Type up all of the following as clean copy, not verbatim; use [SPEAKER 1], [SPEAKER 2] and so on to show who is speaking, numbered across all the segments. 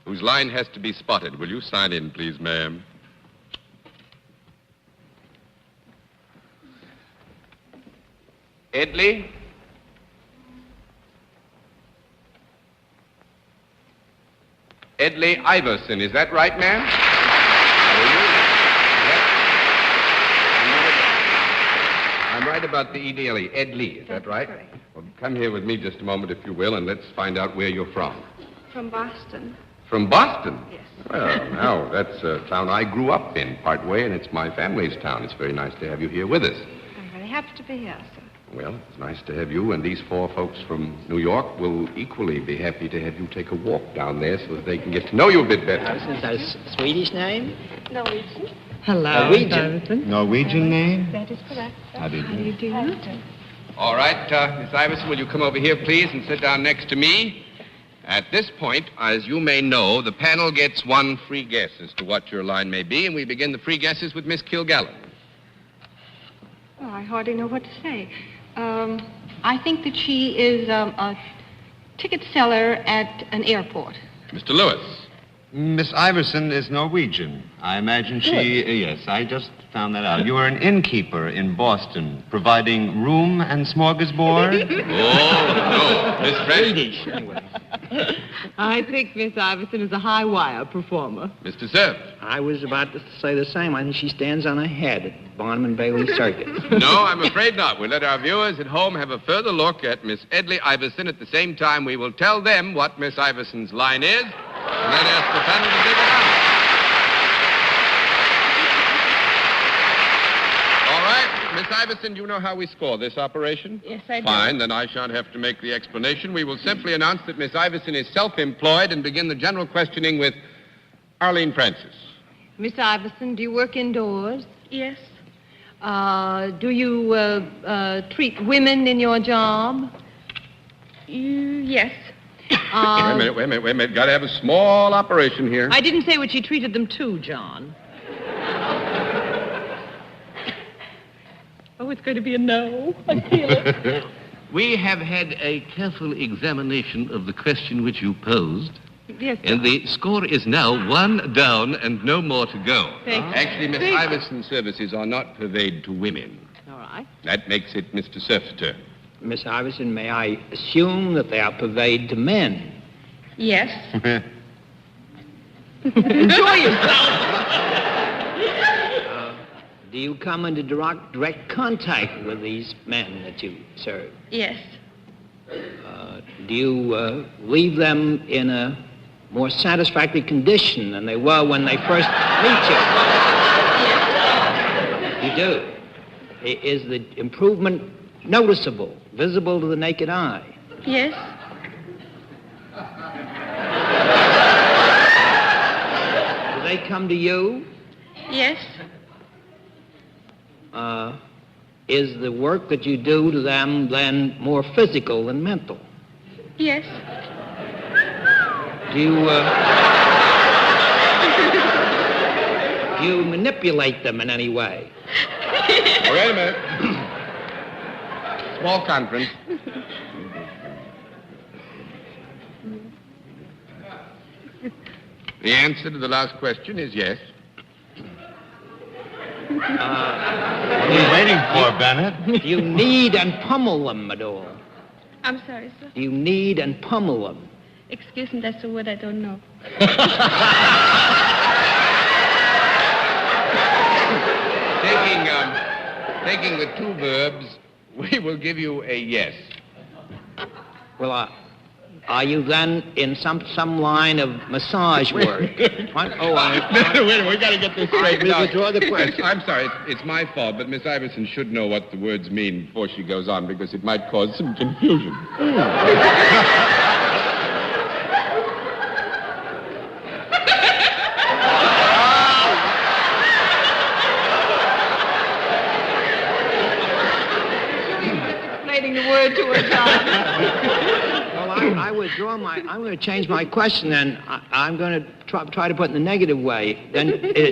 [SPEAKER 1] whose line has to be spotted. Will you sign in, please, ma'am? Edley? Edley Iverson, is that right, ma'am? I'm right about the E-D-L-E. Edley, is that right?
[SPEAKER 2] Correct.
[SPEAKER 1] Well, come here with me just a moment, if you will, and let's find out where you're from.
[SPEAKER 2] From Boston.
[SPEAKER 1] From Boston?
[SPEAKER 2] Yes.
[SPEAKER 1] Well, now, that's a town I grew up in, part way, and it's my family's town. It's very nice to have you here with us.
[SPEAKER 2] I'm very happy to be here, sir.
[SPEAKER 1] Well, it's nice to have you, and these four folks from New York will equally be happy to have you take a walk down there so that they can get to know you a bit better.
[SPEAKER 3] Is that a Swedish name?
[SPEAKER 2] Norwegian.
[SPEAKER 4] Hello,
[SPEAKER 3] Norwegian.
[SPEAKER 4] Norwegian name?
[SPEAKER 2] That is correct.
[SPEAKER 4] How do you do?
[SPEAKER 1] All right, Miss Iverson, will you come over here, please, and sit down next to me? At this point, as you may know, the panel gets one free guess as to what your line may be, and we begin the free guesses with Miss Kilgallen.
[SPEAKER 2] Oh, I hardly know what to say. I think that she is a ticket seller at an airport.
[SPEAKER 1] Mr. Lewis.
[SPEAKER 4] Miss Iverson is Norwegian. I imagine yes, I just found that out. You are an innkeeper in Boston, providing room and smorgasbord?
[SPEAKER 1] Oh, no. Miss French.
[SPEAKER 5] I think Miss Iverson is a high wire performer.
[SPEAKER 1] Mr. Cerf.
[SPEAKER 3] I was about to say the same. I think she stands on her head at Barnum and Bailey Circus.
[SPEAKER 1] No, I'm afraid not. We'll let our viewers at home have a further look at Miss Edley Iverson. At the same time, we will tell them what Miss Iverson's line is, and then ask the panel to dig it out. All right, Miss Iverson, do you know how we score this operation?
[SPEAKER 2] Yes, I do.
[SPEAKER 1] Fine, then I shan't have to make the explanation. We will simply announce that Miss Iverson is self-employed and begin the general questioning with Arlene Francis.
[SPEAKER 5] Miss Iverson, do you work indoors?
[SPEAKER 2] Yes.
[SPEAKER 5] Do you treat women in your job?
[SPEAKER 2] Yes.
[SPEAKER 1] Wait a minute. Got to have a small operation here.
[SPEAKER 5] I didn't say what she treated them to, John. Oh, it's going to be a no. I feel it.
[SPEAKER 6] We have had a careful examination of the question which you posed.
[SPEAKER 5] Yes,
[SPEAKER 6] and the score is now 1 down and no more to go.
[SPEAKER 1] Actually, Miss Iverson's services are not purveyed to women.
[SPEAKER 5] All right.
[SPEAKER 1] That makes it Mr. Cerf's turn.
[SPEAKER 3] Miss Iverson, may I assume that they are purveyed to men?
[SPEAKER 2] Yes.
[SPEAKER 5] Enjoy yourself.
[SPEAKER 3] Do you come into direct contact with these men that you serve?
[SPEAKER 2] Yes.
[SPEAKER 3] Do you leave them in a more satisfactory condition than they were when they first meet you?
[SPEAKER 2] Yes.
[SPEAKER 3] You do. Is the improvement noticeable, visible to the naked eye?
[SPEAKER 2] Yes.
[SPEAKER 3] Do they come to you?
[SPEAKER 2] Yes.
[SPEAKER 3] Is the work that you do to them then more physical than mental?
[SPEAKER 2] Yes.
[SPEAKER 3] Do you manipulate them in any way?
[SPEAKER 1] Oh, wait a minute. Small conference. The answer to the last question is yes.
[SPEAKER 4] What are you waiting for, Bennett?
[SPEAKER 3] Do you knead and pummel them at all?
[SPEAKER 2] I'm sorry, sir.
[SPEAKER 3] Do you knead and pummel them?
[SPEAKER 2] Excuse me, that's a word I don't know.
[SPEAKER 1] Taking the two verbs, we will give you a yes.
[SPEAKER 3] Well, are you then in some line of massage work? What? Oh,
[SPEAKER 1] Wait a minute, we got to get this straight.
[SPEAKER 3] We withdraw the question.
[SPEAKER 1] I'm sorry, it's my fault, but Miss Iverson should know what the words mean before she goes on, because it might cause some confusion.
[SPEAKER 5] Explaining the word to her, John.
[SPEAKER 3] Well, I withdraw I'm going to change my question, and I'm going to try to put it in the negative way. Then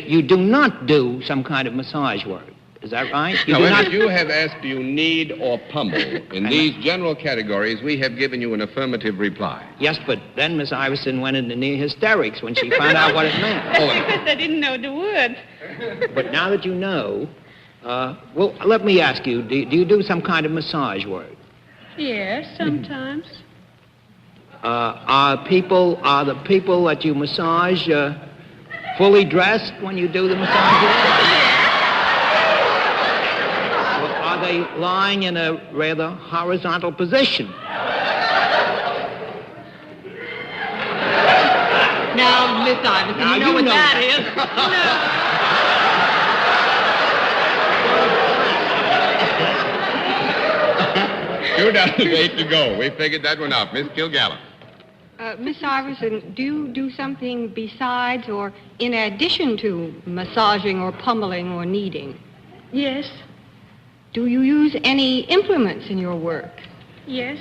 [SPEAKER 3] you do not do some kind of massage work. Is that right?
[SPEAKER 1] No, if you have asked, do you knead or pummel? In these general categories, we have given you an affirmative reply.
[SPEAKER 3] Yes, but then Miss Iverson went into near hysterics when she found out what it meant.
[SPEAKER 5] Because I didn't know the word.
[SPEAKER 3] But now that you know, well, let me ask you, do you do some kind of massage work?
[SPEAKER 5] Yes, sometimes.
[SPEAKER 3] Are the people that you massage fully dressed when you do the massage work? Or are they lying in a rather horizontal position?
[SPEAKER 5] Now, Miss Iverson,
[SPEAKER 3] Now
[SPEAKER 5] you know
[SPEAKER 3] you
[SPEAKER 5] what
[SPEAKER 3] know
[SPEAKER 5] that is.
[SPEAKER 1] Two down to 8 to go. We figured that one out. Miss Kilgallen.
[SPEAKER 2] Miss Iverson, do you do something besides or in addition to massaging or pummeling or kneading?
[SPEAKER 5] Yes,
[SPEAKER 2] Do you use any implements in your work?
[SPEAKER 5] yes.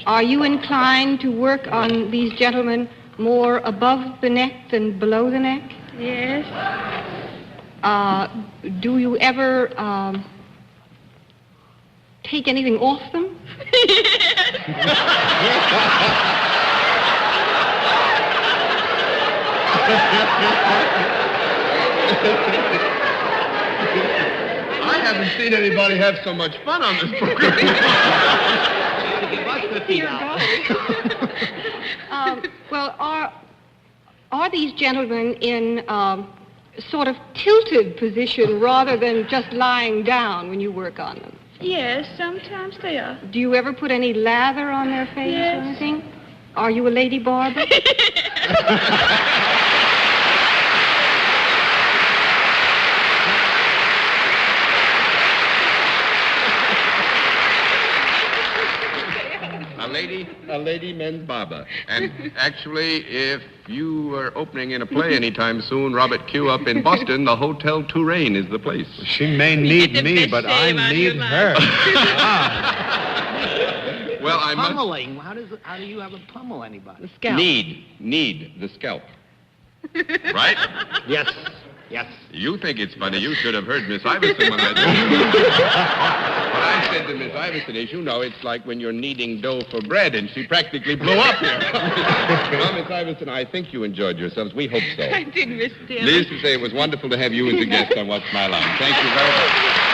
[SPEAKER 2] Are you inclined to work on these gentlemen more above the neck than below the neck?
[SPEAKER 5] Yes.
[SPEAKER 2] Do you ever take anything off them?
[SPEAKER 1] I haven't seen anybody have so much fun on this program.
[SPEAKER 2] Well, are these gentlemen in sort of tilted position rather than just lying down when you work on them?
[SPEAKER 5] Yes, sometimes they are.
[SPEAKER 2] Do you ever put any lather on their face
[SPEAKER 5] Yes.
[SPEAKER 2] or anything? Are you a lady barber?
[SPEAKER 1] A lady men's barber. And actually, if you are opening in a play anytime soon, Robert Q. up in Boston, the Hotel Touraine is the place.
[SPEAKER 4] She may need me, but I need her.
[SPEAKER 1] Well, I must...
[SPEAKER 3] Pummeling. How do you ever pummel anybody?
[SPEAKER 5] The scalp.
[SPEAKER 1] Knead the scalp. Right?
[SPEAKER 3] Yes. Yes.
[SPEAKER 1] You think it's funny. You should have heard Miss Iverson when I did. What I said to Miss Iverson is, you know, it's like when you're kneading dough for bread, and she practically blew up here. Well, Miss Iverson, I think you enjoyed yourselves. We hope so.
[SPEAKER 5] I did, Miss Taylor.
[SPEAKER 1] Needless to say, it was wonderful to have you as a guest on What's My Line. Thank you very much.